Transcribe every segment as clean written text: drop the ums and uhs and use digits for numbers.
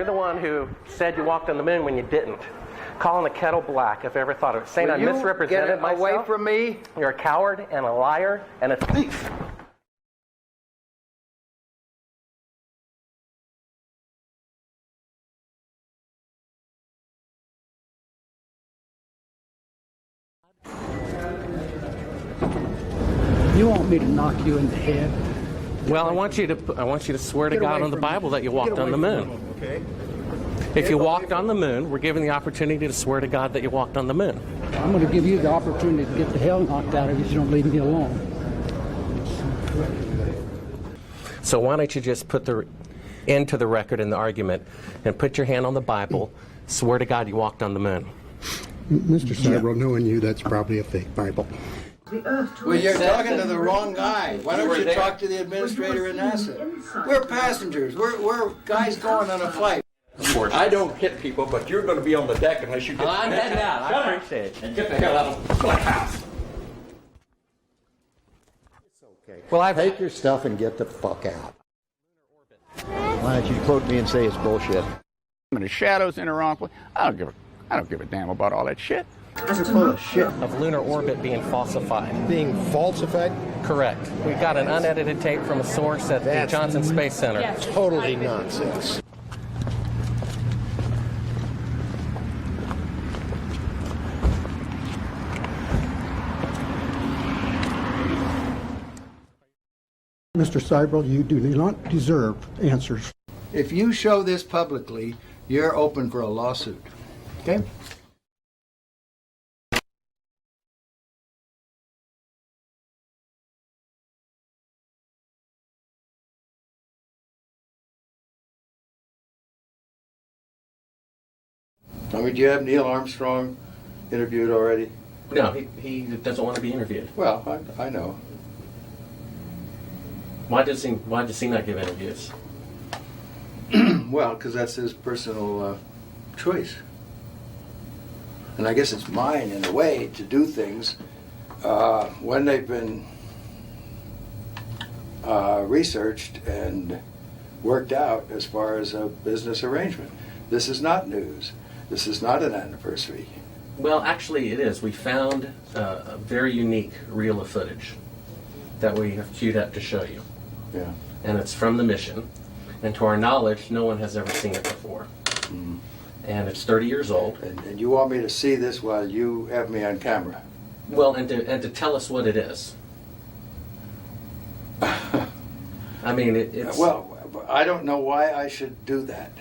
You're the one who said you walked on the moon when you didn't. Calling the kettle black, if I ever thought of it. Saying I misrepresented myself. Away from me. You're a coward and a liar and a thief. You want me to knock you in the head? Well, I want you to swear to God on the Bible that you walked on the moon. Okay. If you walked on the moon, we're given the opportunity to swear to God that you walked on the moon. I'm going to give you the opportunity to get the hell knocked out of you if you don't leave me alone. So why don't you just put the end to the record in the argument and put your hand on the Bible, swear to God you walked on the moon. Mr. Seibel, knowing you, that's probably a fake Bible. Well, you're talking to the wrong guy. Why don't you talk to the administrator in NASA? We're passengers. We're guys going on a flight. I don't hit people, but you're going to be on the deck unless you get... I'm heading out. I appreciate it. And get the hell out of my house. It's okay. Well, Take your stuff and get the fuck out. Why don't you quote me and say it's bullshit? And the shadows in the wrong place. I don't give a damn about all that shit. You're full of shit. Of lunar orbit being falsified. Being falsified? Correct. We've got an unedited tape from a source at the Johnson Space Center. Yes. Totally nonsense. Mr. Seibel, you do not deserve answers. If you show this publicly, you're open for a lawsuit. Okay? I mean, do you have Neil Armstrong interviewed already? No, he doesn't want to be interviewed. Well, I know. Why does he not give interviews? Well, because that's his personal choice. And I guess it's mine, in a way, to do things when they've been researched and worked out as far as a business arrangement. This is not news. This is not an anniversary. Well, actually it is. We found a very unique reel of footage that we have queued up to show you. Yeah. And it's from the mission. And to our knowledge, no one has ever seen it before. Mm. And it's 30 years old. And you want me to see this while you have me on camera? Well, and to tell us what it is. I mean, it's... Well, I don't know why I should do that.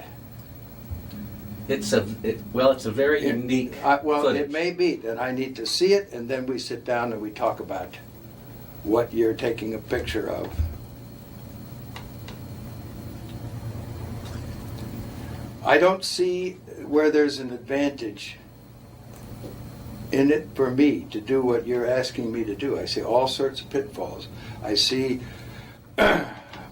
It's a very unique footage. It may be that I need to see it, and then we sit down and we talk about what you're taking a picture of. I don't see where there's an advantage in it for me to do what you're asking me to do. I see all sorts of pitfalls. I see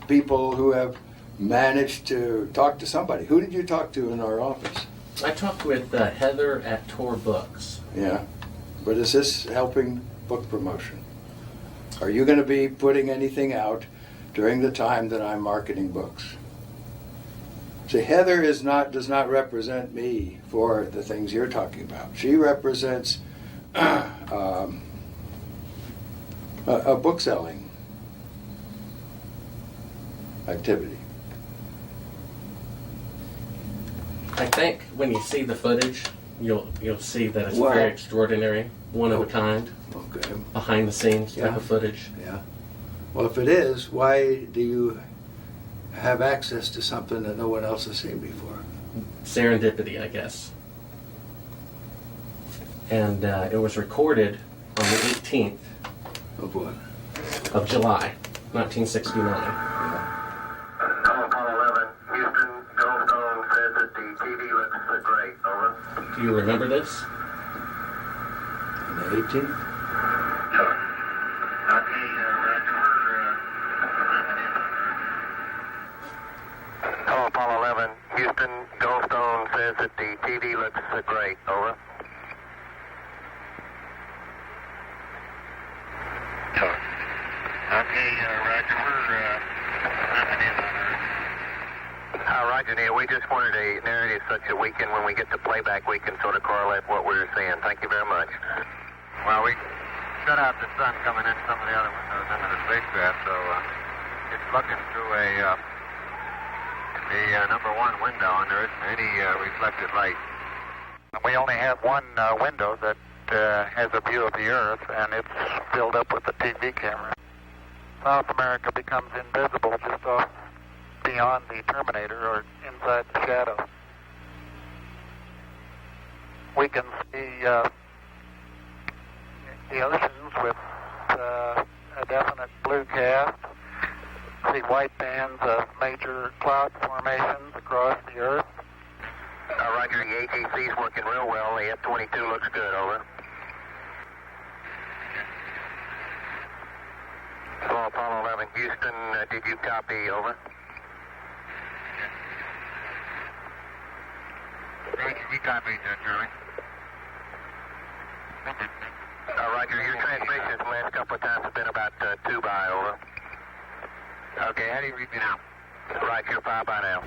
people who have managed to talk to somebody. Who did you talk to in our office? I talked with Heather at Tor Books. Yeah, but is this helping book promotion? Are you going to be putting anything out during the time that I'm marketing books? See, Heather does not represent me for the things you're talking about. She represents a book selling activity. I think when you see the footage, you'll see that it's very extraordinary, one of a kind, Okay. behind the scenes type Yeah. of footage. Yeah. Well, if it is, why do you have access to something that no one else has seen before? Serendipity, I guess. And it was recorded on the 18th Of what? of July, 1969. Do you remember this? On the 18th? Hello, Apollo 11. Houston, Goldstone says that the TV looks great. Over. Okay, Roger. We're nothing in on Roger, Neil. We just wanted a narrative such that we can, when we get to playback, we can sort of correlate what we're seeing. Thank you very much. Well, we shut out the sun coming in some of the other windows into the spacecraft, so it's looking through the number one window, and there isn't any reflected light. We only have one window that has a view of the Earth, and it's filled up with the TV camera. South America becomes invisible just off beyond the terminator or inside the shadow. We can see the oceans with a definite blue cast, see white bands of major cloud formations across the Earth. Roger, the ATC's working real well. The F-22 looks good, over. Hello, Apollo 11, Houston, did you copy, over? We copied that, Charlie. Roger, your transmissions the last couple of times have been about 2 by, over. Okay, how do you read me now? Right, you're 5 by now.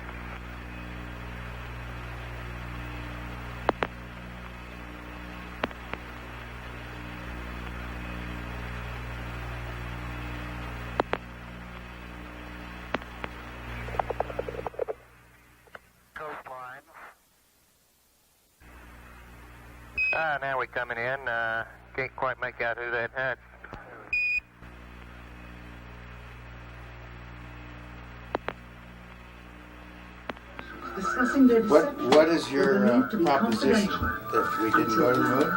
Coastline. Now we're coming in. Can't quite make out who that had. Discussing their What is your proposition? That we didn't go to the moon?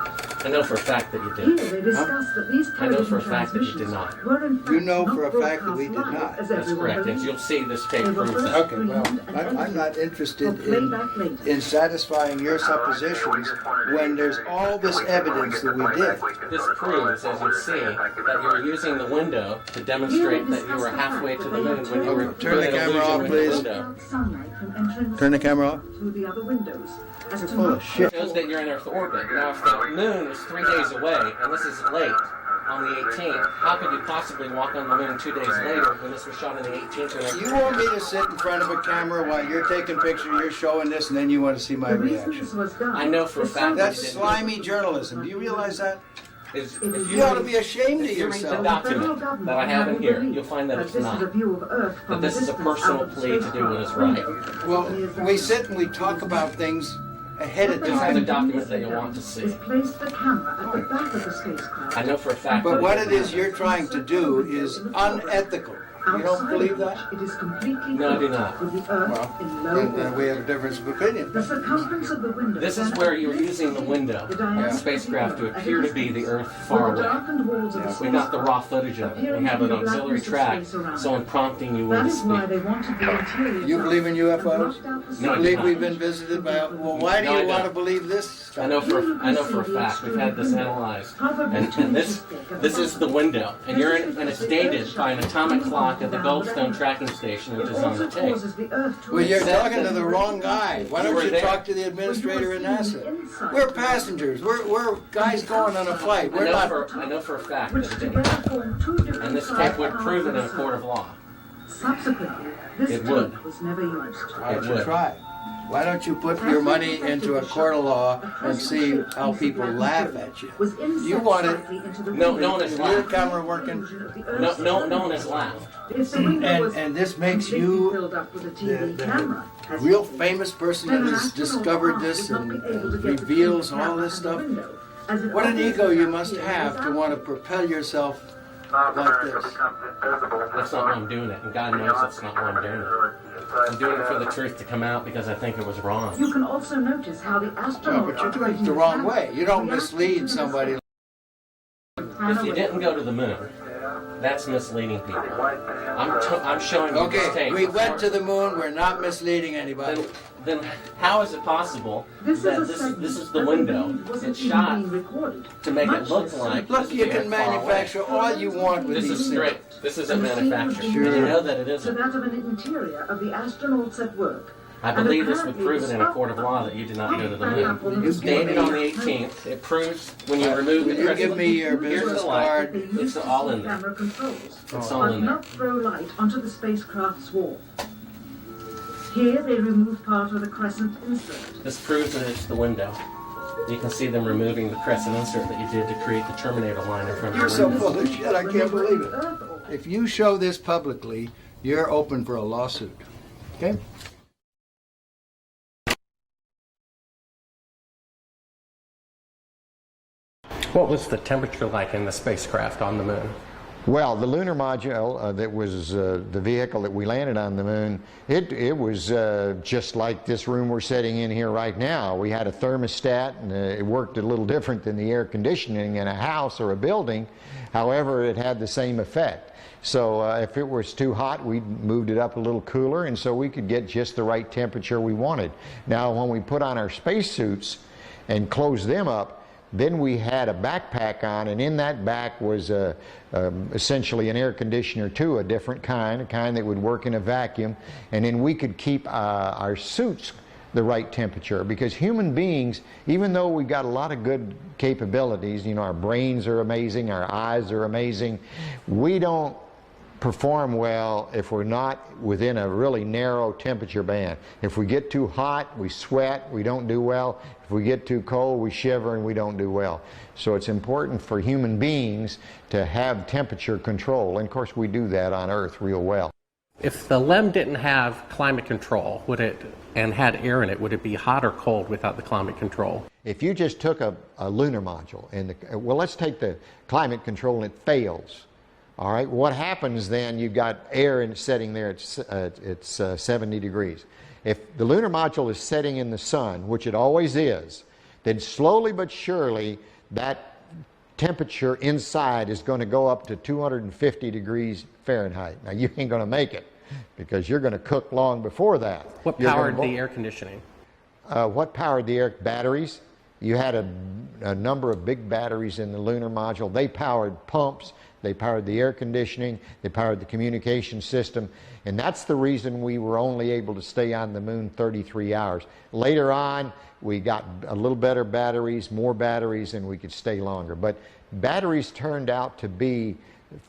I know for a fact that you Here did. they discussed that these I know for a television fact that you did transmissions not. were in fact You know for not a fact that we broadcast did live, not. as That's everyone correct. And believes. you'll see this tape They were proves first that. Okay, well, screened and I'm not edited interested for playback later. in satisfying your suppositions when there's all this evidence that we did. This proves, as you see, that you were using the window to demonstrate that you were halfway to the moon when you were Turn the doing an camera illusion off, with please. the window. Without sunlight from entering the Turn the space camera off. through the other windows. As to full of not shit. Shows that you're in Earth orbit. Now, if the moon is 3 days away, and this is late, on the 18th, how could you possibly walk on the moon 2 days later when this was shot on the 18th? And You want me to sit in front of a camera while you're taking pictures, you're showing this, and then you want to see my the reason reaction? this was done. I know for a is so fact that That's slimy journalism. Do you realize that? Is, You ought to be ashamed of if you read the yourself. document that I have in here, you'll find that it's not. That this is a personal plea to do what is right. Well, we sit and we talk about things ahead of This is the time. document that you want to see. Is place the camera at the back of the spacecraft. I know for a fact But that what it is you're trying to do is unethical. You don't Outside believe of which that? It is completely No, I do filled not. with the Earth Well, in low then orbit. we have a difference of opinion. The circumference of the window. this is where you were using the window of the spacecraft to appear to be the Earth far away. We got the raw footage of it. We have an auxiliary track, so I'm prompting you when That to is why speak. they wanted the interior. You believe in UFOs? No, I You do believe not. we've been visited by... Well, why do No, I you want to don't. believe this stuff? I know for a fact. We've had this analyzed, and this is the window, and you're in, and it's dated by an atomic clock at the Goldstone tracking station, which is on the tape. Well, you're talking to the wrong guy. Why don't you talk to the administrator at NASA? We're passengers. We're guys going on a flight. We're not... I know for a fact Which that it together did. form two different And this tape sides would of prove it in a the court of law. Subsequently, this It would. tape was never used. Why don't It you would. try? Why don't you put your money into a court of law and see how people laugh at you? Was inset You want it... slightly into the No window one has Is your laughed. camera working? No one has laughed. If the window was And this makes completely you filled up with a TV the camera, as real you see, famous person then that an has astronaut discovered would this not and be able to get the reveals TV all camera this out the stuff. window, as it What an obviously ego you does must here in have this to want to outfit. propel yourself South like America this. becomes invisible. That's not why I'm doing it, and God knows that's not why I'm doing it. I'm doing it for the truth to come out because I think it was wrong. You can also notice how the No, astronaut but you're doing it the wrong way. You don't mislead somebody. If you didn't go to the moon, that's misleading people. I'm showing you this Okay, tape. we went to the moon. We're not misleading anybody. Then how is it possible This that is a this segment is the that window? indeed wasn't It's even shot being recorded, to make it much look less like Look, this you is can far away. manufacture all you want with This these is things. straight. This isn't And the scene was manufactured. being You know that it to isn't. that of an interior of the astronauts at work. I And believe this would apparently prove it in a the court of law that you did not go to the moon. You It's dated on the 18th. It proves when you remove the Will you give me your Here's business the light. card? It's all in there. Camera controls. It's all in But there. not throw light onto the spacecraft's wall. Here they remove part of the crescent insert. This proves that it's the window. You can see them removing the crescent insert that you did to create the terminator line in front of You're the so window. full of shit, I can't believe it. If you show this publicly, you're open for a lawsuit. Okay? What was the temperature like in the spacecraft on the moon? Well, the lunar module that was the vehicle that we landed on the moon, it was just like this room we're sitting in here right now. We had a thermostat, and it worked a little different than the air conditioning in a house or a building. However, it had the same effect. So if it was too hot, we moved it up a little cooler, and so we could get just the right temperature we wanted. Now, when we put on our spacesuits and closed them up, then we had a backpack on, and in that back was essentially an air conditioner too, a different kind, a kind that would work in a vacuum, and then we could keep our suits the right temperature, because human beings, even though we've got a lot of good capabilities, you know, our brains are amazing, our eyes are amazing, we don't perform well if we're not within a really narrow temperature band. If we get too hot, we sweat, we don't do well. If we get too cold, we shiver and we don't do well. So it's important for human beings to have temperature control, and of course we do that on Earth real well. If the LEM didn't have climate control, and had air in it, would it be hot or cold without the climate control? If you just took a lunar module, and well, let's take the climate control and it fails. All right, what happens then? You've got air in setting there, it's 70 degrees. If the lunar module is setting in the sun, which it always is, then slowly but surely that temperature inside is going to go up to 250 degrees Fahrenheit. Now, you ain't going to make it, because you're going to cook long before that. What powered the air conditioning? What powered the air? Batteries. You had a number of big batteries in the lunar module. They powered pumps. They powered the air conditioning, they powered the communication system, and that's the reason we were only able to stay on the moon 33 hours. Later on, we got a little better batteries, more batteries, and we could stay longer. But batteries turned out to be,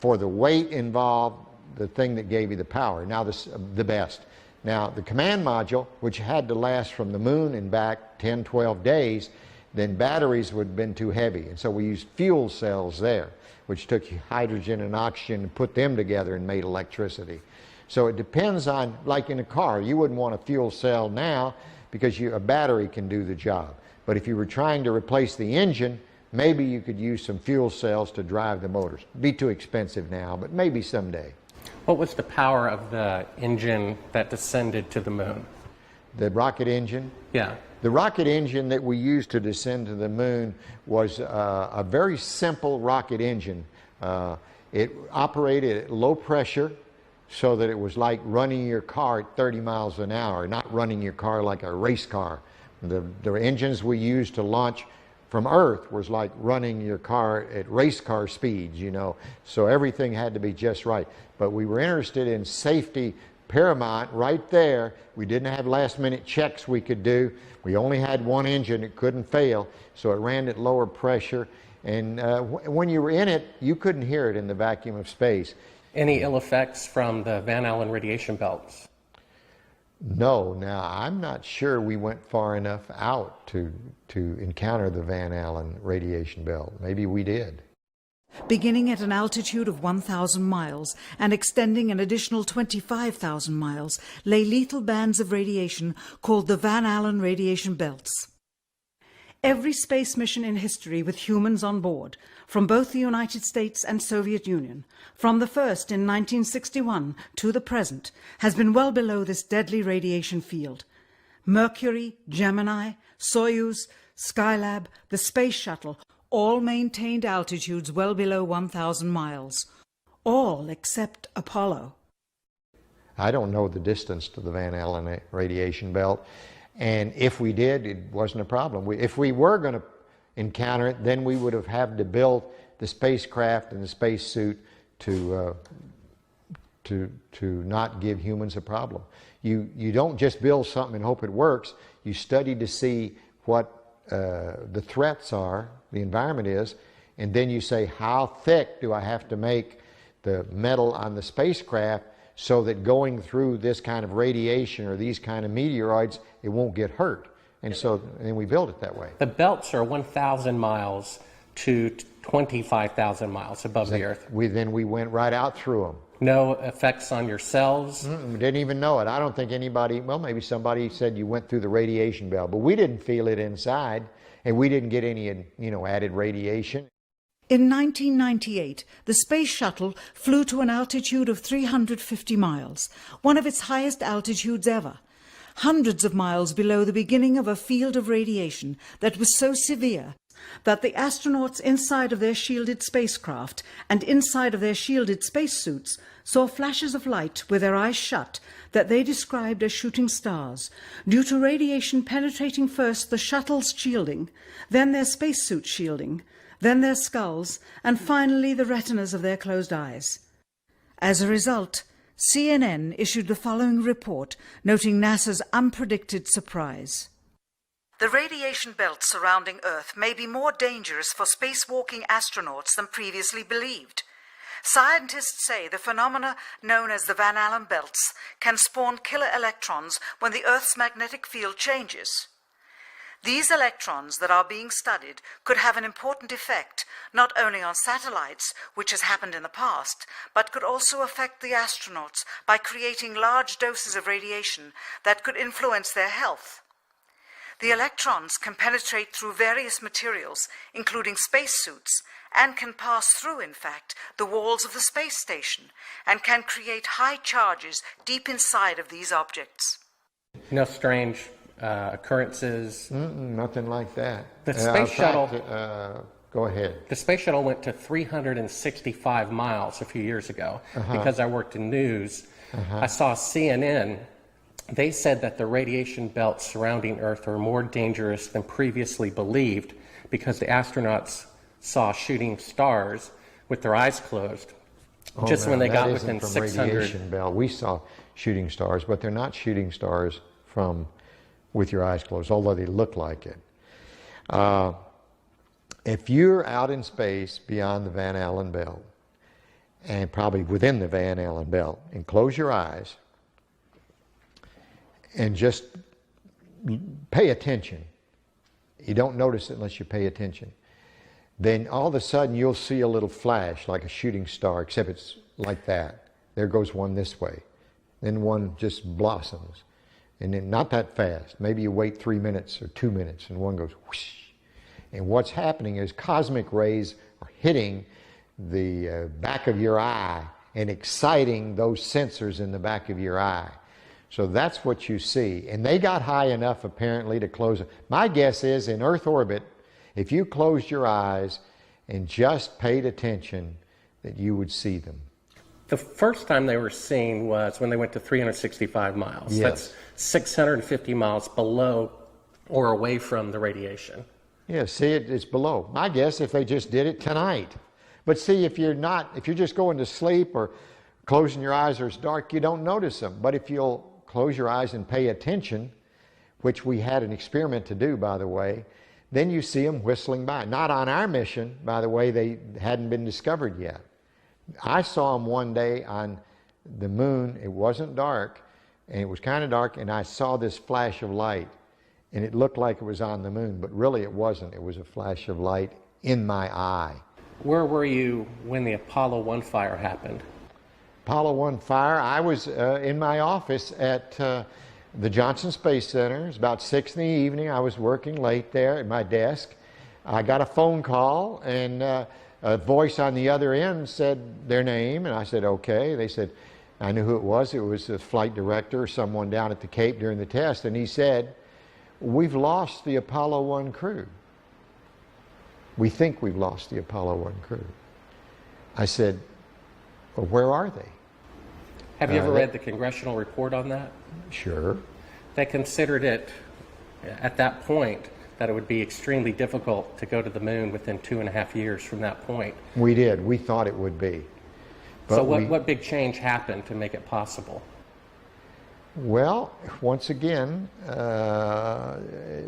for the weight involved, the thing that gave you the power. Now, the best. Now, the command module, which had to last from the moon and back 10, 12 days, then batteries would have been too heavy, and so we used fuel cells there, which took hydrogen and oxygen and put them together and made electricity. So it depends on, like in a car, you wouldn't want a fuel cell now because a battery can do the job. But if you were trying to replace the engine, maybe you could use some fuel cells to drive the motors. It'd be too expensive now, but maybe someday. What was the power of the engine that descended to the moon? The rocket engine? Yeah. The rocket engine that we used to descend to the moon was a very simple rocket engine. It operated at low pressure, so that it was like running your car at 30 miles an hour, not running your car like a race car. The engines we used to launch from Earth was like running your car at race car speeds, you know. So everything had to be just right. But we were interested in safety paramount right there. We didn't have last minute checks we could do. We only had one engine, it couldn't fail, so it ran at lower pressure. And when you were in it, you couldn't hear it in the vacuum of space. Any ill effects from the Van Allen radiation belts? No. Now, I'm not sure we went far enough out to encounter the Van Allen radiation belt. Maybe we did. Beginning at an altitude of 1,000 miles and extending an additional 25,000 miles, lay lethal bands of radiation called the Van Allen radiation belts. Every space mission in history with humans on board, from both the United States and Soviet Union, from the first in 1961 to the present, has been well below this deadly radiation field. Mercury, Gemini, Soyuz, Skylab, the Space Shuttle, all maintained altitudes well below 1,000 miles. All except Apollo. I don't know the distance to the Van Allen radiation belt, and if we did, it wasn't a problem. If we were going to encounter it, then we would have had to build the spacecraft and the spacesuit to not give humans a problem. You don't just build something and hope it works. You study to see what the threats are, the environment is, and then you say, how thick do I have to make the metal on the spacecraft so that going through this kind of radiation or these kind of meteoroids, it won't get hurt. And we built it that way. The belts are 1,000 miles to 25,000 miles above the Earth. We went right out through them. No effects on your cells? We didn't even know it. I don't think anybody, well, maybe somebody said you went through the radiation belt, but we didn't feel it inside, and we didn't get any, added radiation. In 1998, the Space Shuttle flew to an altitude of 350 miles, one of its highest altitudes ever, hundreds of miles below the beginning of a field of radiation that was so severe that the astronauts inside of their shielded spacecraft and inside of their shielded spacesuits saw flashes of light with their eyes shut that they described as shooting stars, due to radiation penetrating first the shuttle's shielding, then their spacesuit shielding, then their skulls, and finally the retinas of their closed eyes. As a result, CNN issued the following report, noting NASA's unpredicted surprise. The radiation belt surrounding Earth may be more dangerous for spacewalking astronauts than previously believed. Scientists say the phenomena known as the Van Allen belts can spawn killer electrons when the Earth's magnetic field changes. These electrons that are being studied could have an important effect, not only on satellites, which has happened in the past, but could also affect the astronauts by creating large doses of radiation that could influence their health. The electrons can penetrate through various materials, including spacesuits, and can pass through, in fact, the walls of the space station, and can create high charges deep inside of these objects. No strange occurrences? Nothing like that. The space shuttle... Go ahead. The space shuttle went to 365 miles a few years ago. Because I worked in news. I saw CNN. They said that the radiation belts surrounding Earth are more dangerous than previously believed because the astronauts saw shooting stars with their eyes closed. When they got within 600. Radiation belt. We saw shooting stars, but they're not shooting stars from with your eyes closed, although they look like it. If you're out in space beyond the Van Allen belt, and probably within the Van Allen belt, and close your eyes, and just pay attention. You don't notice it unless you pay attention. Then all of a sudden you'll see a little flash like a shooting star, except it's like that. There goes one this way. Then one just blossoms. And then not that fast. Maybe you wait 3 minutes or 2 minutes and one goes whoosh. And what's happening is cosmic rays are hitting the back of your eye and exciting those sensors in the back of your eye. So that's what you see. And they got high enough apparently to close it. My guess is in Earth orbit, if you closed your eyes and just paid attention, that you would see them. The first time they were seen was when they went to 365 miles. Yes. That's 650 miles below or away from the radiation. Yeah, see, it's below. My guess if they just did it tonight. But see, if you're just going to sleep or closing your eyes or it's dark, you don't notice them. But if you'll close your eyes and pay attention, which we had an experiment to do, by the way, then you see them whistling by. Not on our mission, by the way, they hadn't been discovered yet. I saw them one day on the moon. It wasn't dark, and it was kind of dark, and I saw this flash of light, and it looked like it was on the moon, but really it wasn't. It was a flash of light in my eye. Where were you when the Apollo 1 fire happened? Apollo 1 fire, I was in my office at the Johnson Space Center. It was about 6 in the evening. I was working late there at my desk. I got a phone call, and a voice on the other end said their name, and I said, okay. They said, I knew who it was. It was the flight director or someone down at the Cape during the test, and he said, we've lost the Apollo 1 crew. We think we've lost the Apollo 1 crew. I said, well, where are they? Have you ever read the congressional report on that? Sure. They considered it, at that point, that it would be extremely difficult to go to the moon within 2.5 years from that point. We did. We thought it would be. But so what big change happened to make it possible? Well, once again,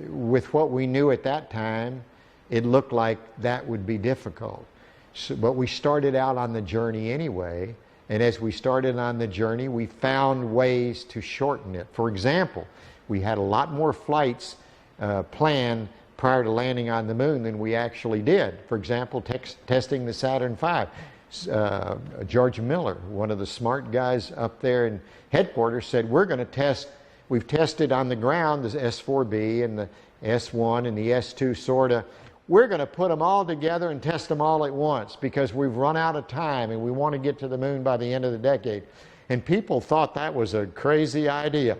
with what we knew at that time, it looked like that would be difficult. So, but we started out on the journey anyway, And as we started on the journey, we found ways to shorten it. For example, we had a lot more flights planned prior to landing on the moon than we actually did. For example, testing the Saturn V. George Miller, one of the smart guys up there in headquarters, said, we're going to test, we've tested on the ground the S4B and the S1 and the S2 sorta. We're going to put them all together and test them all at once because we've run out of time and we want to get to the moon by the end of the decade. And people thought that was a crazy idea.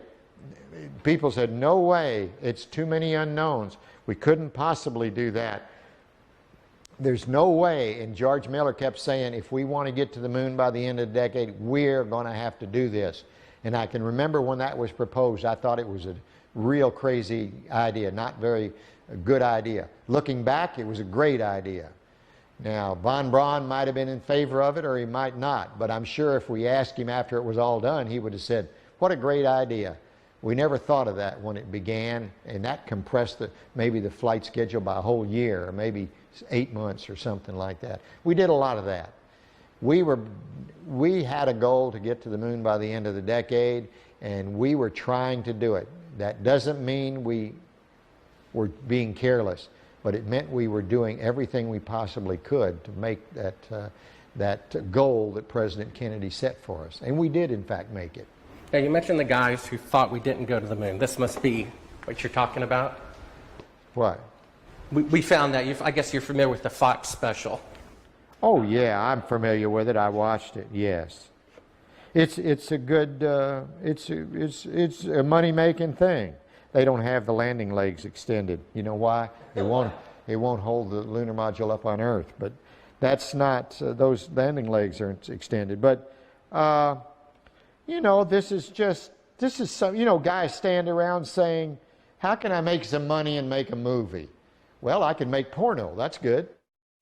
People said, no way, it's too many unknowns. We couldn't possibly do that. There's no way, and George Miller kept saying, if we want to get to the moon by the end of the decade, we're going to have to do this. And I can remember when that was proposed, I thought it was a real crazy idea, not very good idea. Looking back, it was a great idea. Now, von Braun might have been in favor of it or he might not, but I'm sure if we asked him after it was all done, he would have said, what a great idea. We never thought of that when it began, and that compressed maybe the flight schedule by a whole year, or maybe 8 months or something like that. We did a lot of that. We had a goal to get to the moon by the end of the decade, and we were trying to do it. That doesn't mean we were being careless, but it meant we were doing everything we possibly could to make that goal that President Kennedy set for us. And we did, in fact, make it. Now, you mentioned the guys who thought we didn't go to the moon. This must be what you're talking about? What? We found that. I guess you're familiar with the Fox special. Oh, yeah, I'm familiar with it. I watched it, yes. It's a good, it's a money-making thing. They don't have the landing legs extended. You know why? It won't hold the lunar module up on Earth. But that's not, those landing legs aren't extended. But, you know, this is some, you know, guys stand around saying, how can I make some money and make a movie? Well, I can make porno. That's good.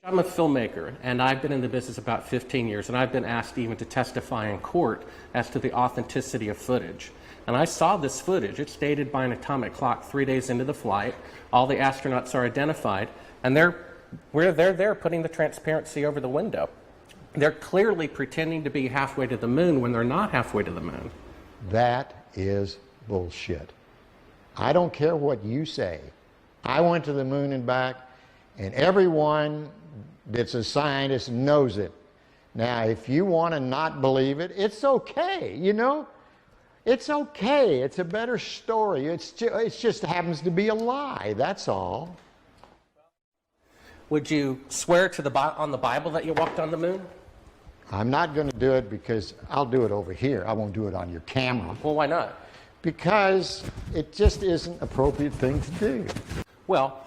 I'm a filmmaker, and I've been in the business about 15 years, and I've been asked even to testify in court as to the authenticity of footage. And I saw this footage. It's dated by an atomic clock 3 days into the flight. All the astronauts are identified, and they're there putting the transparency over the window. They're clearly pretending to be halfway to the moon when they're not halfway to the moon. That is bullshit. I don't care what you say. I went to the moon and back, and everyone that's a scientist knows it. Now, if you want to not believe it, it's okay, you know? It's okay. It's a better story. It just happens to be a lie, that's all. Would you swear to on the Bible that you walked on the moon? I'm not going to do it because I'll do it over here. I won't do it on your camera. Well, why not? Because it just isn't an appropriate thing to do. Well,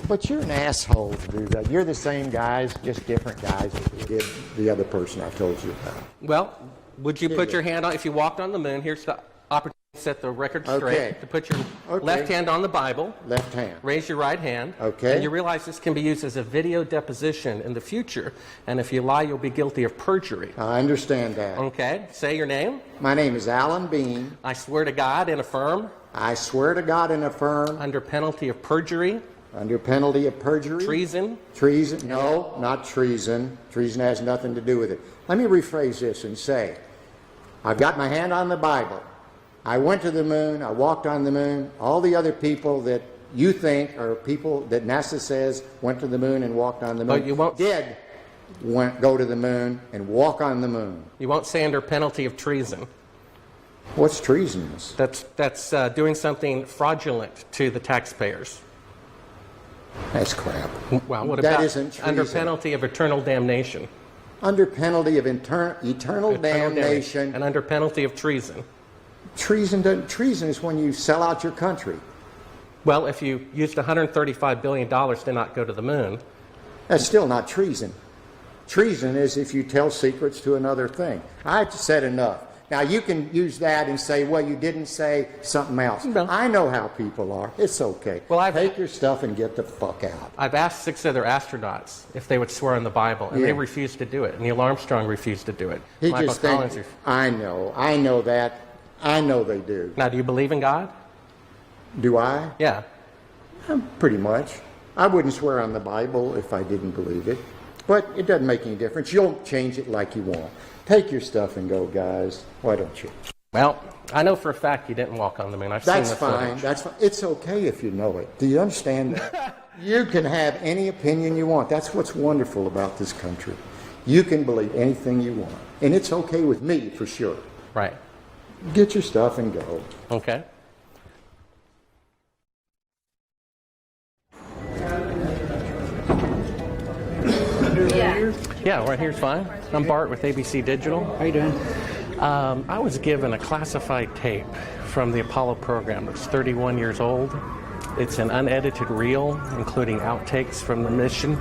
but you're an asshole to do that. You're the same guys, just different guys that did the other person I told you about. Well, would you put your hand on, if you walked on the moon, here's the opportunity to set the record straight, to put your left hand on the Bible. Left hand. Raise your right hand. Okay. And you realize this can be used as a video deposition in the future, and if you lie, you'll be guilty of perjury. I understand that. Okay. Say your name. My name is Alan Bean. I swear to God and affirm. I swear to God and affirm. Under penalty of perjury. Under penalty of perjury. Treason. Treason. No, not treason. Treason has nothing to do with it. Let me rephrase this and say, I've got my hand on the Bible. I went to the moon. I walked on the moon. All the other people that you think are people that NASA says went to the moon and walked on the moon go to the moon and walk on the moon. You won't say under penalty of treason. What's treasonous? That's doing something fraudulent to the taxpayers. That's crap. Well, what about that isn't treason. Under penalty of eternal damnation? Under penalty of eternal damnation. And under penalty of treason? Treason is when you sell out your country. Well, if you used $135 billion to not go to the moon. That's still not treason. Treason is if you tell secrets to another thing. I've said enough. Now, you can use that and say, well, you didn't say something else. No. I know how people are. It's okay. Well, take your stuff and get the fuck out. I've asked 6 other astronauts if they would swear on the Bible, and they refused to do it. Neil Armstrong refused to do it. I know that. I know they do. Now, do you believe in God? Do I? Yeah. Pretty much. I wouldn't swear on the Bible if I didn't believe it. But it doesn't make any difference. You'll change it like you want. Take your stuff and go, guys. Why don't you? Well, I know for a fact you didn't walk on the moon. I've seen That's the fine. footage. That's fine. It's okay if you know it. Do you understand that? You can have any opinion you want. That's what's wonderful about this country. You can believe anything you want. And it's okay with me, for sure. Right. Get your stuff and go. Okay. Yeah, right here's fine. I'm Bart with ABC Digital. How you doing? I was given a classified tape from the Apollo program. It's 31 years old. It's an unedited reel, including outtakes from the mission.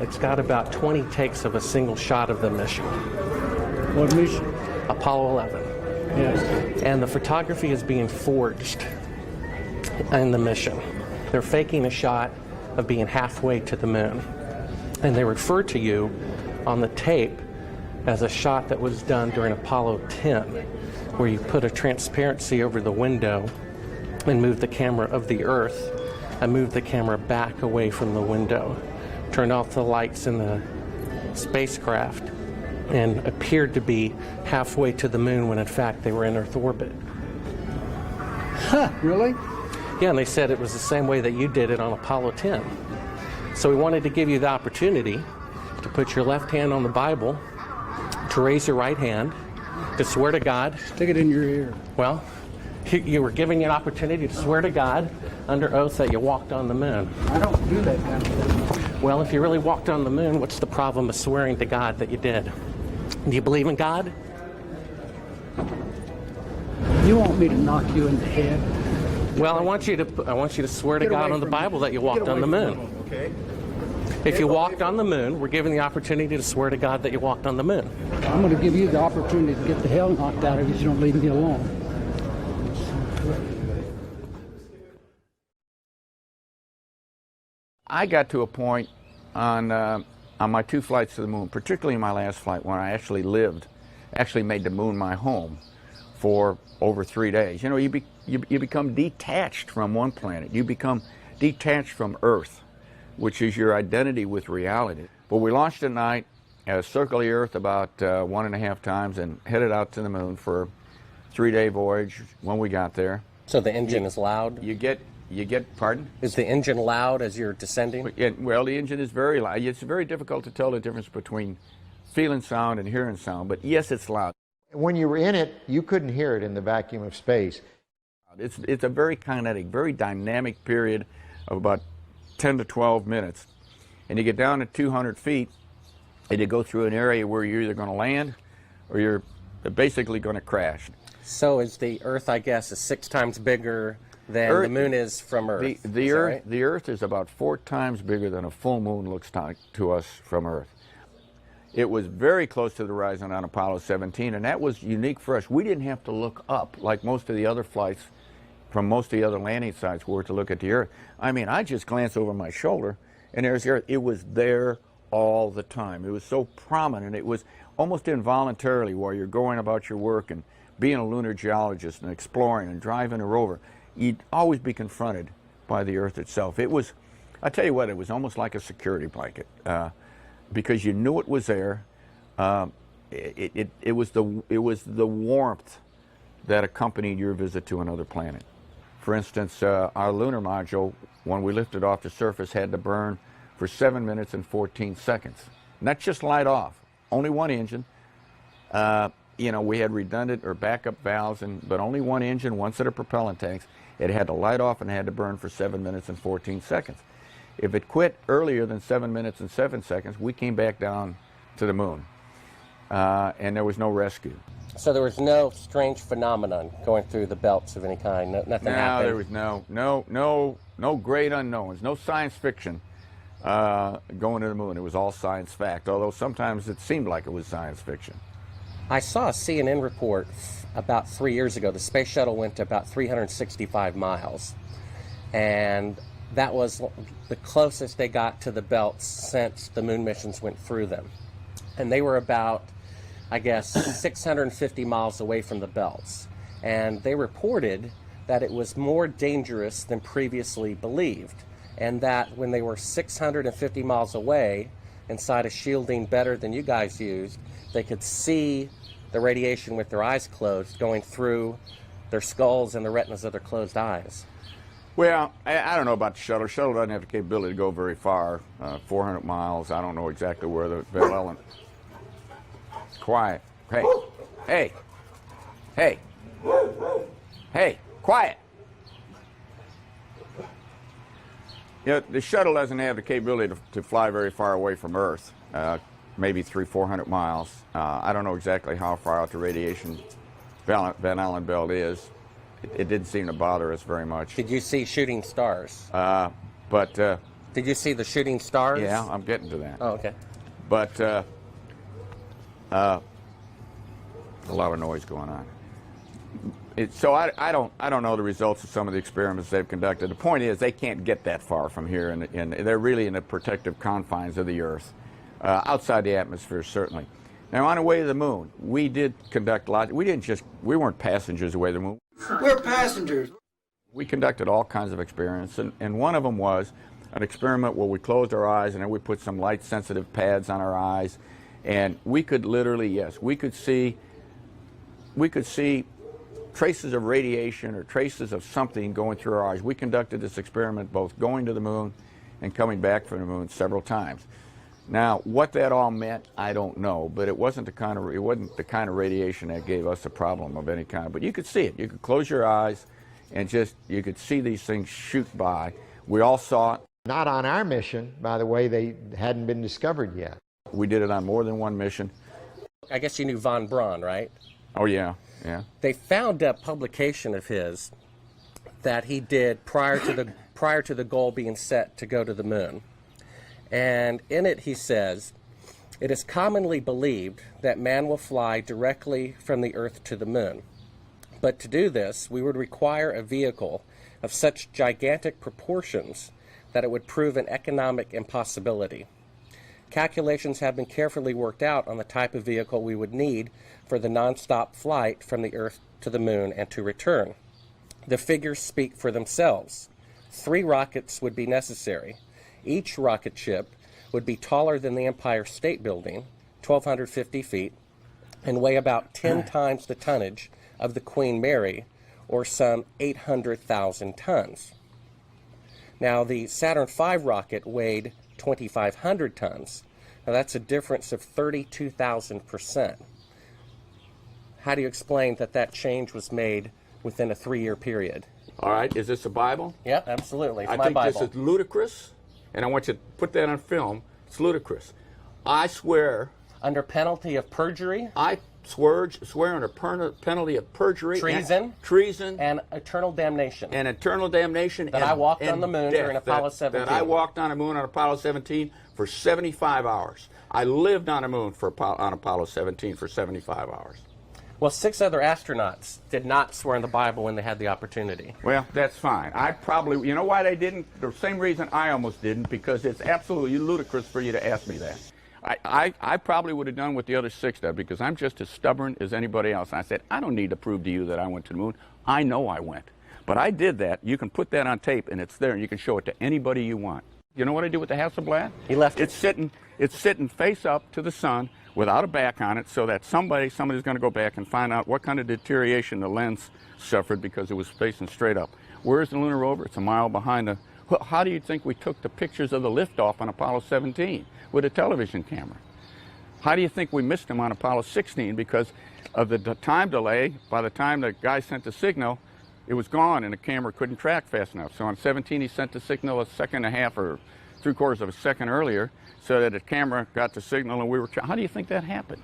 It's got about 20 takes of a single shot of the mission. What mission? Apollo 11. Yes. And the photography is being forged in the mission. They're faking a shot of being halfway to the moon. And they refer to you on the tape as a shot that was done during Apollo 10, where you put a transparency over the window and moved the camera of the Earth and moved the camera back away from the window, turned off the lights in the spacecraft, and appeared to be halfway to the moon when in fact they were in Earth orbit. Huh, really? Yeah, and they said it was the same way that you did it on Apollo 10. So we wanted to give you the opportunity to put your left hand on the Bible, to raise your right hand, to swear to God. Stick it in your ear. Well, you were given an opportunity to swear to God under oath that you walked on the moon. I don't do that kind of thing. Well, if you really walked on the moon, what's the problem of swearing to God that you did? Do you believe in God? You want me to knock you in the head? Well, I want you to swear to Get God away on the from Bible me. that you Get walked away on the from moon. me, okay? If you walked on the moon, we're given the opportunity to swear to God that you walked on the moon. I'm going to give you the opportunity to get the hell knocked out of you if you don't leave me alone. I got to a point on my 2 flights to the moon, particularly my last flight when I actually made the moon my home for over 3 days. You know, you become detached from one planet. You become detached from Earth, which is your identity with reality. But we launched at night, circled the Earth about 1.5 times, and headed out to the moon for a 3-day voyage when we got there. So the engine is loud? You get, pardon? Is the engine loud as you're descending? Well, the engine is very loud. It's very difficult to tell the difference between feeling sound and hearing sound, but yes, it's loud. When you were in it, you couldn't hear it in the vacuum of space. It's a very kinetic, very dynamic period of about 10 to 12 minutes. And you get down to 200 feet, and you go through an area where you're either going to land or you're basically going to crash. So is the Earth, I guess, is 6 times bigger than the moon is from Earth? The Earth, right? The Earth is about 4 times bigger than a full moon looks to us from Earth. It was very close to the horizon on Apollo 17, and that was unique for us. We didn't have to look up like most of the other flights from most of the other landing sites were to look at the Earth. I mean, I just glanced over my shoulder, and there's the Earth. It was there all the time. It was so prominent. It was almost involuntarily while you're going about your work and being a lunar geologist and exploring and driving a rover, you'd always be confronted by the Earth itself. It was, I tell you what, it was almost like a security blanket because you knew it was there. It was the warmth that accompanied your visit to another planet. For instance, our lunar module, when we lifted off the surface, had to burn for 7 minutes and 14 seconds. Not just light off, only one engine. You know, we had redundant or backup valves, but only one engine, one set of propellant tanks. It had to light off and had to burn for 7 minutes and 14 seconds. If it quit earlier than 7 minutes and 7 seconds, we came back down to the moon, and there was no rescue. So there was no strange phenomenon going through the belts of any kind. Nothing happened. There was no great unknowns, no science fiction going to the moon. It was all science fact, although sometimes it seemed like it was science fiction. I saw a CNN report about 3 years ago. The space shuttle went to about 365 miles, and that was the closest they got to the belts since the moon missions went through them. And they were about, I guess, 650 miles away from the belts. And they reported that it was more dangerous than previously believed. and that when they were 650 miles away, inside a shielding better than you guys used, they could see the radiation with their eyes closed going through their skulls and the retinas of their closed eyes. Well, I don't know about the shuttle. The shuttle doesn't have the capability to go very far, 400 miles. I don't know exactly where the Van Allen. Quiet. Hey. Hey. Hey. Hey. Quiet. You know, the shuttle doesn't have the capability to fly very far away from Earth, maybe 300-400 miles. I don't know exactly how far out the radiation Van Allen belt is. It didn't seem to bother us very much. Did you see shooting stars? Did you see the shooting stars? Yeah, I'm getting to that. Oh, okay. But a lot of noise going on. So I don't know the results of some of the experiments they've conducted. The point is they can't get that far from here, and they're really in the protective confines of the Earth, outside the atmosphere certainly. Now on the way to the moon, we did conduct lots. We weren't passengers away to the moon. We're passengers. We conducted all kinds of experiments, and one of them was an experiment where we closed our eyes and then we put some light-sensitive pads on our eyes, and we could literally, yes, we could see traces of radiation or traces of something going through our eyes. We conducted this experiment both going to the moon and coming back from the moon several times. Now, what that all meant, I don't know, but it wasn't the kind of radiation that gave us a problem of any kind. But you could see it. You could close your eyes and you could see these things shoot by. We all saw it. Not on our mission, by the way, they hadn't been discovered yet. We did it on more than one mission. I guess you knew von Braun, right? Oh, yeah, yeah. They found a publication of his that he did prior to the goal being set to go to the moon. And in it he says, "It is commonly believed that man will fly directly from the Earth to the moon. But to do this, we would require a vehicle of such gigantic proportions that it would prove an economic impossibility. Calculations have been carefully worked out on the type of vehicle we would need for the non-stop flight from the Earth to the moon and to return. The figures speak for themselves. 3 rockets would be necessary. Each rocket ship would be taller than the Empire State Building, 1,250 feet, and weigh about 10 times the tonnage of the Queen Mary, or some 800,000 tons. Now, the Saturn V rocket weighed 2,500 tons. Now, that's a difference of 32,000%. How do you explain that change was made within a 3-year period? All right, is this a Bible? Yep, absolutely. It's I my think Bible. this is ludicrous, and I want you to put that on film. It's ludicrous. I swear... Under penalty of perjury? I swear under penalty of perjury. Treason. Treason. And eternal damnation. And eternal damnation. That I walked on the moon during Apollo 17. That I walked on the moon on Apollo 17 for 75 hours. I lived on the moon on Apollo 17 for 75 hours. Well, 6 other astronauts did not swear in the Bible when they had the opportunity. Well, that's fine. I probably, you know why they didn't? The same reason I almost didn't, because it's absolutely ludicrous for you to ask me that. I probably would have done what the other 6 did, because I'm just as stubborn as anybody else. And I said, I don't need to prove to you that I went to the moon. I know I went. But I did that. You can put that on tape, and it's there, and you can show it to anybody you want. You know what I did with the Hasselblad? He left it. It's sitting face up to the sun, without a back on it, so that somebody's going to go back and find out what kind of deterioration the lens suffered because it was facing straight up. Where's the lunar rover? It's a mile behind the... How do you think we took the pictures of the liftoff on Apollo 17 with a television camera? How do you think we missed them on Apollo 16 because of the time delay? By the time the guy sent the signal, it was gone and the camera couldn't track fast enough. So on 17 he sent the signal a second and a half or 3/4 of a second earlier, so that the camera got the signal and we were... How do you think that happened?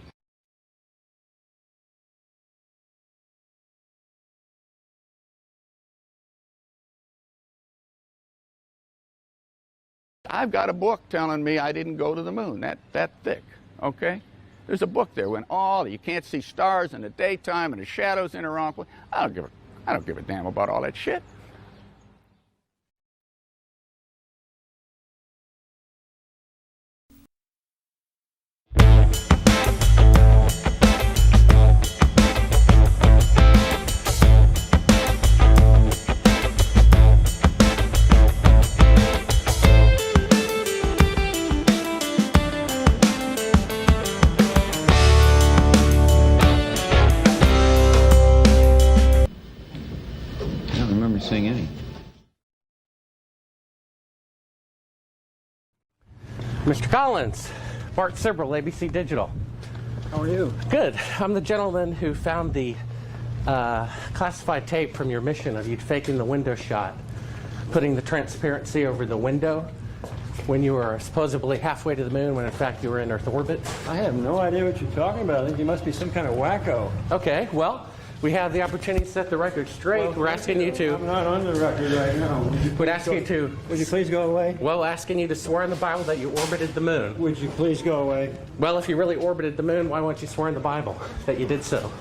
I've got a book telling me I didn't go to the moon, that thick, okay? There's a book there when you can't see stars in the daytime and the shadows in the wrong place. I don't give a damn about all that shit. Mr. Collins, Bart Sibrel, ABC Digital. How are you? Good. I'm the gentleman who found the classified tape from your mission of you faking the window shot, putting the transparency over the window when you were supposedly halfway to the moon when in fact you were in Earth orbit. I have no idea what you're talking about. I think you must be some kind of wacko. Okay, well, we have the opportunity to set the record straight. We're asking you to... I'm not on the record right now. Would ask you to... Would you please go away? Well, asking you to swear in the Bible that you orbited the moon. Would you please go away? Well, if you really orbited the moon, why won't you swear in the Bible that you did so?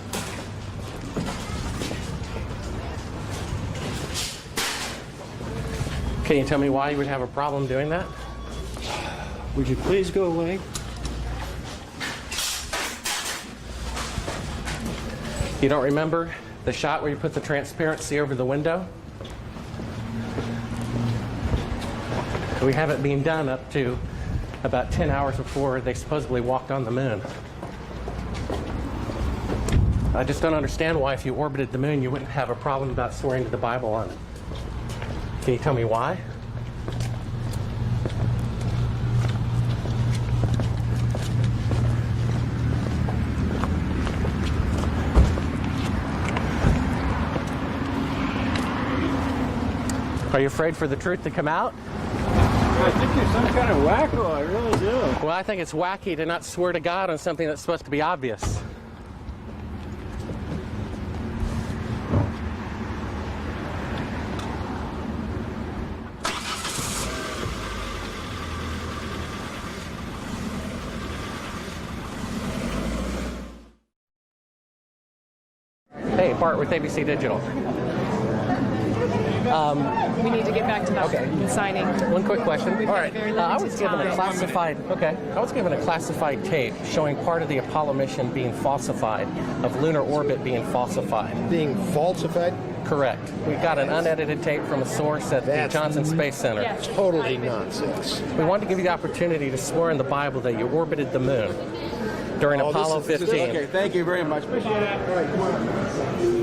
Can you tell me why you would have a problem doing that? Would you please go away? You don't remember the shot where you put the transparency over the window? We have it being done up to about 10 hours before they supposedly walked on the moon. I just don't understand why if you orbited the moon you wouldn't have a problem about swearing to the Bible on it. Can you tell me why? Are you afraid for the truth to come out? I think you're some kind of wacko. I really do. Well, I think it's wacky to not swear to God on something that's supposed to be obvious. Hey, Bart with ABC Digital. We need to get back to that signing. One quick question. We've All got right. very I limited was given a time. classified. Okay. I was given a classified tape showing part of the Apollo mission being falsified, of lunar orbit being falsified. Being falsified? Correct. We got an unedited tape from a source at the Johnson Space Center. Yes. Totally nonsense. We wanted to give you the opportunity to swear in the Bible that you orbited the moon during Apollo 15. Okay, thank you very much. Appreciate it. All right, come on.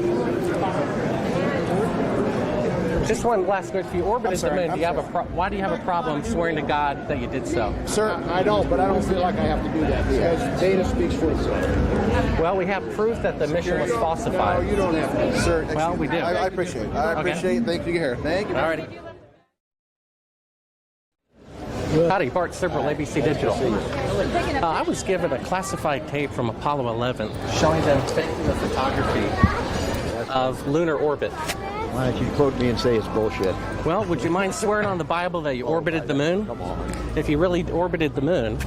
Just one last question. If you orbited the moon, I'm do you have sorry. why do you have a problem swearing to God that you did so? Sir, I don't, but I don't feel like I have to do that because data speaks for itself. Well, we have proof that the mission was falsified. No, you don't have to. Sir, Well, we do. I appreciate it. I appreciate it. Thank you. Here. Thank you. All righty. Howdy, Bart Sibrel, ABC Digital. I was given a classified tape from Apollo 11 showing them taking the photography of lunar orbit. Why don't you quote me and say it's bullshit? Well, would you mind swearing on the Bible that you orbited the moon? Come on. If you really orbited the moon,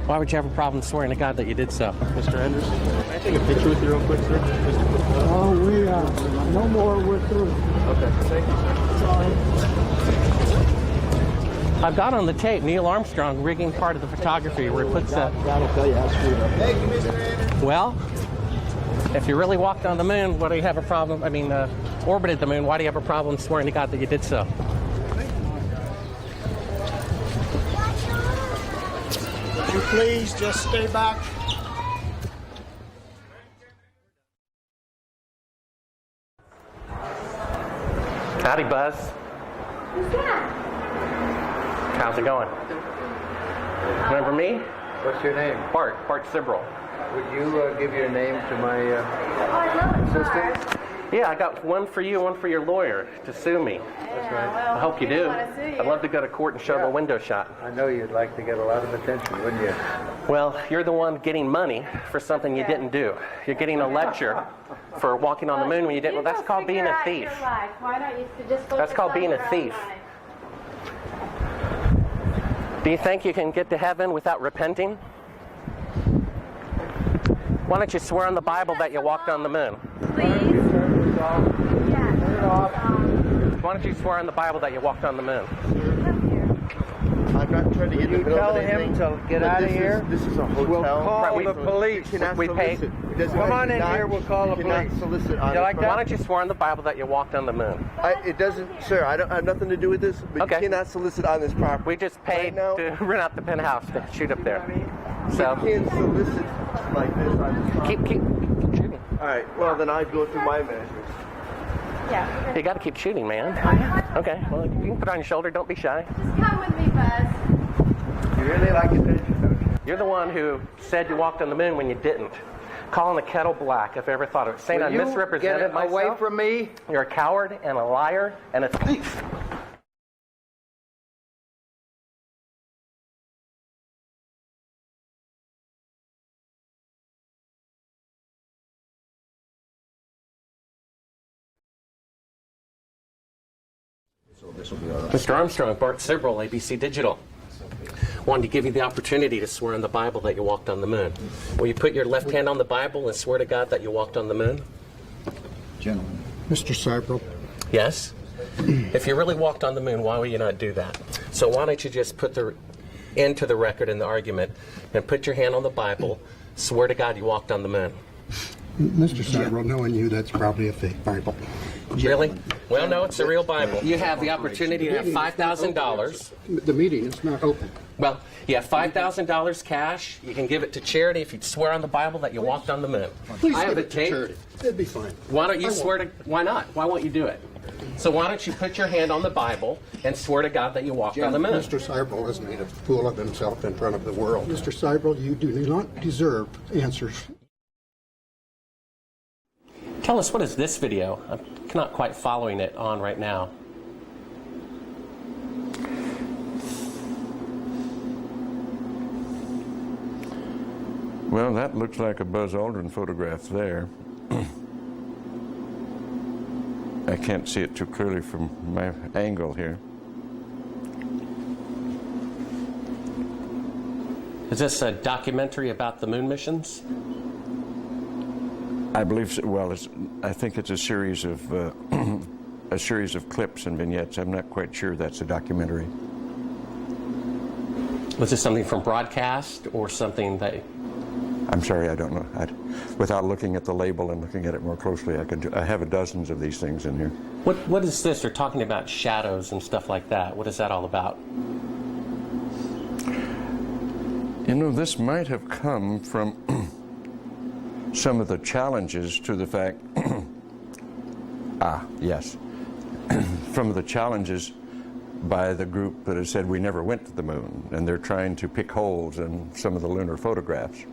why would you have a problem swearing to God that you did so? Mr. Anderson, can I take a picture with you real quick, sir? Oh, we are. No more. We're through. Okay, thank you, sir. I've got on the tape Neil Armstrong rigging part of the photography where he puts that. God will tell you how screwed up. Thank you, Mr. Anderson. Well, if you really walked on the moon, why do you have a problem? Orbited the moon, why do you have a problem swearing to God that you did so? Would you please just stay back? Howdy, Buzz. Who's that? How's it going? Remember me? What's your name? Bart Sibrel. Would you give your name to my Oh, I love it. assistant? Yeah, I got one for you, one for your lawyer to sue me. That's right. Well, I hope you do. want to sue you. I'd love to go to court and show the window shot. I know you'd like to get a lot of attention, wouldn't you? Well, you're the one getting money for something you didn't do. You're getting a lecture for walking on the moon when you didn't. Well, that's called being a thief. Why don't you just focus That's called on being your a own thief. life? Do you think you can get to heaven without repenting? Why don't you swear on the Bible that you walked on the moon? Please? Yeah. Why don't you swear on the Bible that you walked on the moon? I'm not trying to get in the middle tell of anything. him to get out of here? This is a hotel. We'll call Right, the police. We paid. Come on in here, we'll call the police. Solicit on You like Why that? don't you swear on the Bible that you walked on the moon? It doesn't, sir. I don't have nothing to do with this. But Okay. you cannot solicit on this property. We just paid Right now- to rent out the penthouse to shoot up there. You So can't solicit like this on this property. keep shooting. All right. Well, then I'd go through my measures. Yeah. You got to keep shooting, man. Okay. Well, you can put it on your shoulder. Don't be shy. Just come with me, Buzz. You really like attention, don't you? You're the one who said you walked on the moon when you didn't. Calling the kettle black, if I ever thought of it. Saying I misrepresented myself. Away from me. You're a coward and a liar and a thief. Mr. Armstrong, Bart Sibrel, ABC Digital. Wanted to give you the opportunity to swear on the Bible that you walked on the moon. Will you put your left hand on the Bible and swear to God that you walked on the moon? Gentlemen. Mr. Sibrel. Yes? If you really walked on the moon, why would you not do that? So why don't you just put the end to the record in the argument and put your hand on the Bible, swear to God you walked on the moon. Mr. Sibrel, knowing you, that's probably a fake Bible. Really? Well, no, it's a real Bible. You have the opportunity to have $5,000. The meeting is not open. Well, you have $5,000 cash. You can give it to charity if you swear on the Bible that you walked on the moon. Please I have give the it to tape. charity. It'd be fine. Why don't you swear to? Why not? Why won't you do it? So why don't you put your hand on the Bible and swear to God that you walked on the moon? Mr. Sibrel has made a fool of himself in front of the world. Mr. Sibrel, you do not deserve answers. Tell us, what is this video? I'm not quite following it on right now. Well, that looks like a Buzz Aldrin photograph there. I can't see it too clearly from my angle here. Is this a documentary about the moon missions? I believe so. Well, I think it's a series of clips and vignettes. I'm not quite sure that's a documentary. Was this something from broadcast or something that? I'm sorry, I don't know. Without looking at the label and looking at it more closely, I have dozens of these things in here. What is this? They're talking about shadows and stuff like that. What is that all about? You know, this might have come from some of the challenges to the fact, from the challenges by the group that has said we never went to the moon, and they're trying to pick holes in some of the lunar photographs.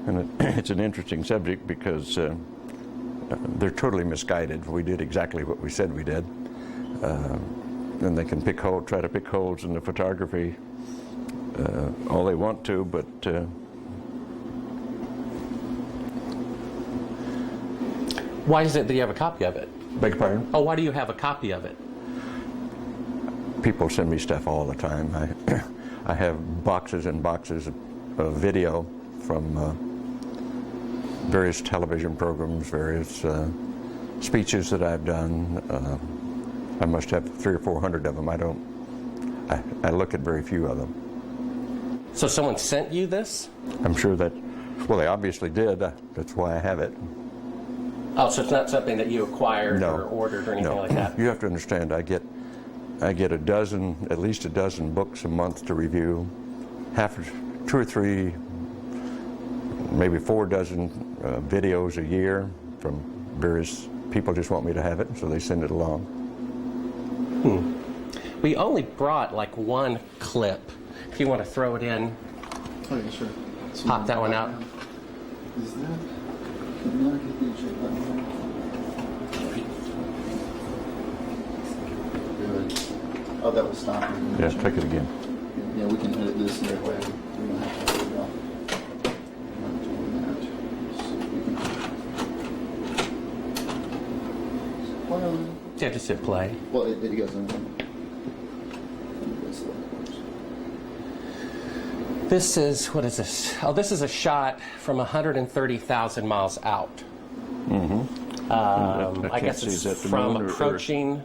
And it's an interesting subject because they're totally misguided. We did exactly what we said we did. And they can try to pick holes in the photography all they want to, but why is it that you have a copy of it? Beg your pardon? Oh, why do you have a copy of it? People send me stuff all the time. I have boxes and boxes of video from various television programs, various speeches that I've done. I must have 300 or 400 of them. I look at very few of them. So someone sent you this? I'm sure that, well, they obviously did. That's why I have it. Oh, so it's not something that you acquired or ordered or anything like that? You have to understand, I get at least a dozen books a month to review, 2 or 3, maybe 4 dozen videos a year from various people. Just want me to have it, so they send it along. We only brought like one clip. If you want to throw it in, oh, yeah, sure. Pop that one out. Is that? Can you get the check that one? Good. Oh, that was stopping. Yes, take it again. Yeah, we can edit this that way. We don't have to worry about yeah, just hit play. Well, it goes in. This is, what is this? Oh, this is a shot from 130,000 miles out. Mm-hmm. I guess it's from approaching.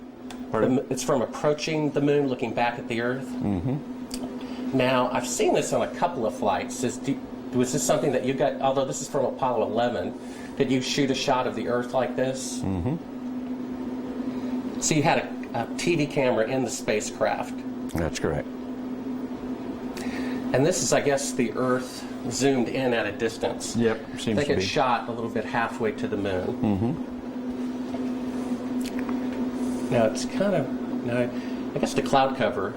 It's from approaching the moon, looking back at the Earth. Mm-hmm. Now, I've seen this on a couple of flights. Was this something that you got? Although this is from Apollo 11, did you shoot a shot of the Earth like this? Mm-hmm. So you had a TV camera in the spacecraft. That's correct. And this is, I guess, the Earth zoomed in at a distance. Yep, seems to be. I think it's shot a little bit halfway to the moon. Mm-hmm. Now it's kind of, I guess the cloud cover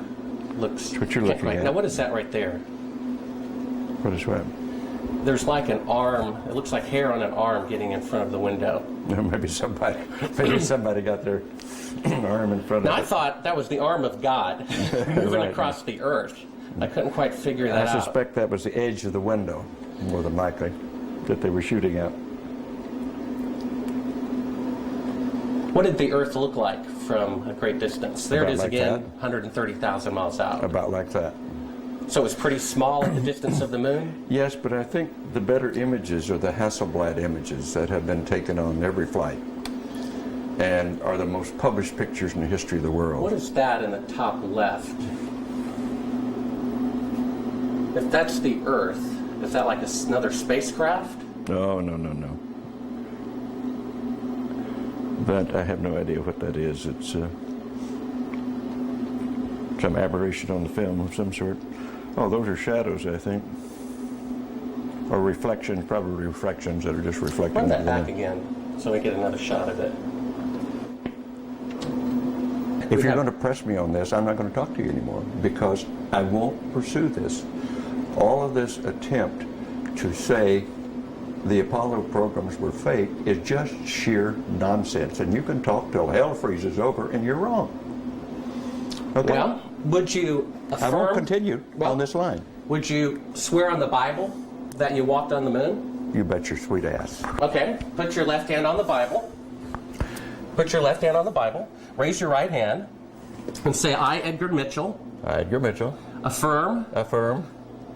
looks. That's what you're looking at. Now what is that right there? What is what? There's like an arm. It looks like hair on an arm getting in front of the window. Maybe somebody got their arm in front Now, of I it. thought that was the arm of God moving Right. across the earth. I couldn't quite figure that I out. suspect that was the edge of the window, more than likely, that they were shooting at. What did the Earth look like from a great distance? There About it is like again, that. 130,000 miles out. About like that. So it was pretty small at the distance of the moon? Yes, but I think the better images are the Hasselblad images that have been taken on every flight and are the most published pictures in the history of the world. What is that in the top left? If that's the Earth, is that like another spacecraft? No. But I have no idea what that is. It's some aberration on the film of some sort. Oh, those are shadows, I think. Or reflections, probably reflections that are just reflecting. Run that into the back again so we get another shot of it. If you're going to press me on this, I'm not going to talk to you anymore because I won't pursue this. All of this attempt to say the Apollo programs were fake is just sheer nonsense. And you can talk till hell freezes over and you're wrong. Okay? Well, would you affirm? I won't continue on this line. Would you swear on the Bible that you walked on the moon? You bet your sweet ass. Okay. Put your left hand on the Bible. Put your left hand on the Bible. Raise your right hand and say, I, Edgar Mitchell. I, Edgar Mitchell. Affirm. Affirm.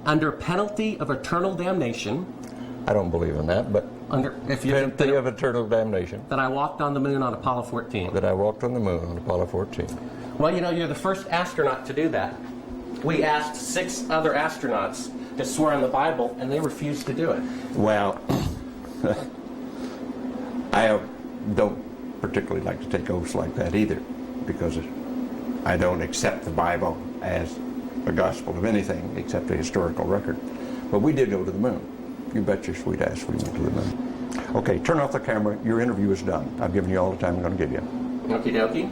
Under penalty of eternal damnation. I don't believe in that, but penalty of eternal damnation. That I walked on the moon on Apollo 14. That I walked on the moon on Apollo 14. Well, you know, you're the first astronaut to do that. We asked 6 other astronauts to swear on the Bible, and they refused to do it. Well, I don't particularly like to take oaths like that either, because I don't accept the Bible as a gospel of anything except a historical record. But we did go to the moon. You bet your sweet ass we went to the moon. Okay, turn off the camera. Your interview is done. I've given you all the time I'm going to give you. Okie dokie.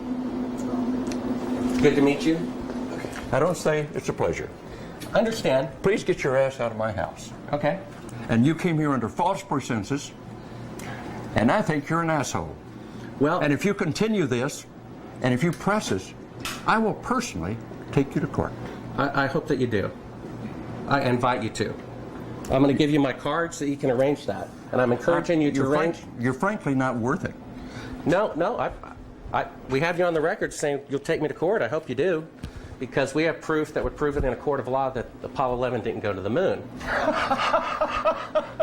Good to meet you. I don't say it's a pleasure. Understand. Please get your ass out of my house. Okay. And you came here under false pretenses, and I think you're an asshole. Well, and if you continue this, and if you press us, I will personally take you to court. I hope that you do. I invite you to. I'm going to give you my card so you can arrange that. And I'm encouraging you to arrange. You're frankly not worth it. No. We have you on the record saying you'll take me to court. I hope you do. Because we have proof that would prove it in a court of law that Apollo 11 didn't go to the moon.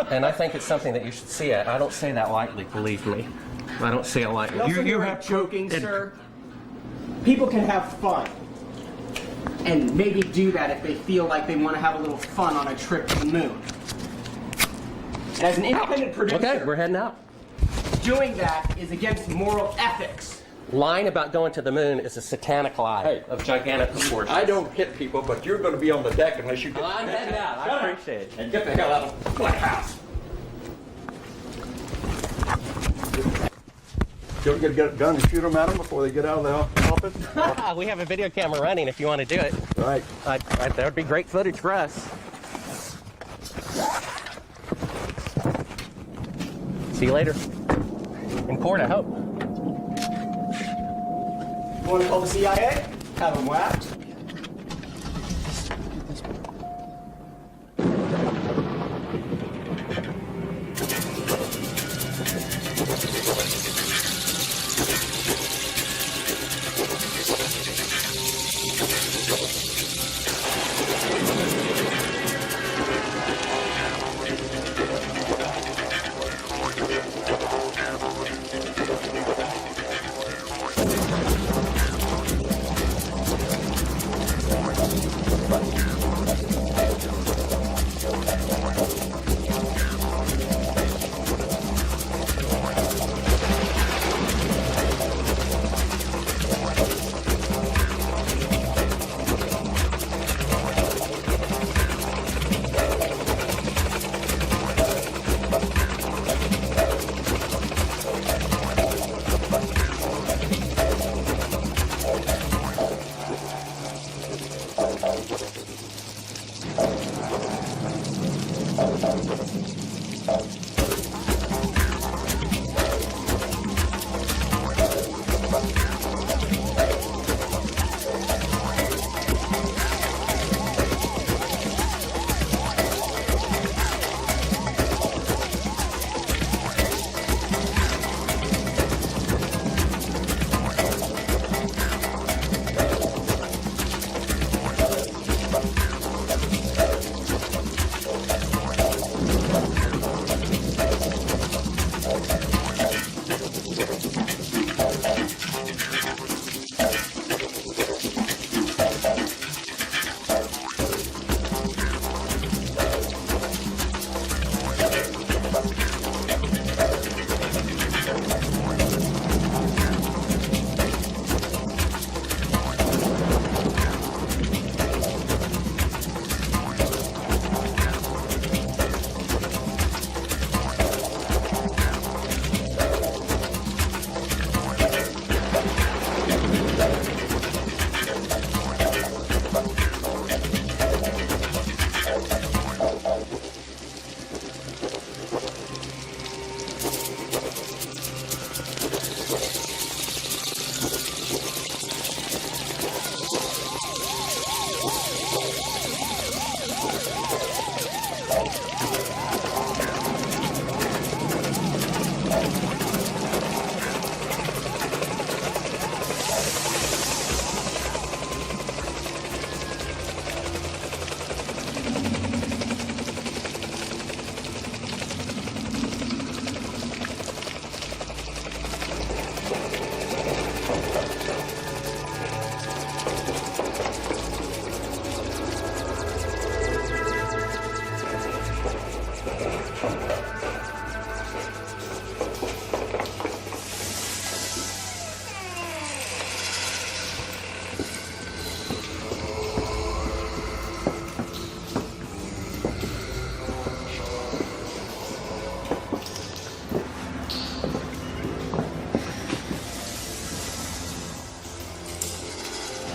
And I think it's something that you should see. I don't say that lightly, believe me. I don't say it lightly. You have joking, sir. People can have fun. And maybe do that if they feel like they want to have a little fun on a trip to the moon. And as an independent producer, Okay, we're heading out. Doing that is against moral ethics. Lying about going to the moon is a satanic lie of gigantic proportions. I don't hit people, but you're going to be on the deck unless you get... I'm heading out. I appreciate it. And get the hell out of my house. You get a gun and shoot them at them before they get out of the office? We have a video camera running if you want to do it. Right. That would be great footage for us. See you later. In court, I hope. Want to call the CIA? Have them whacked.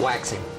waxing.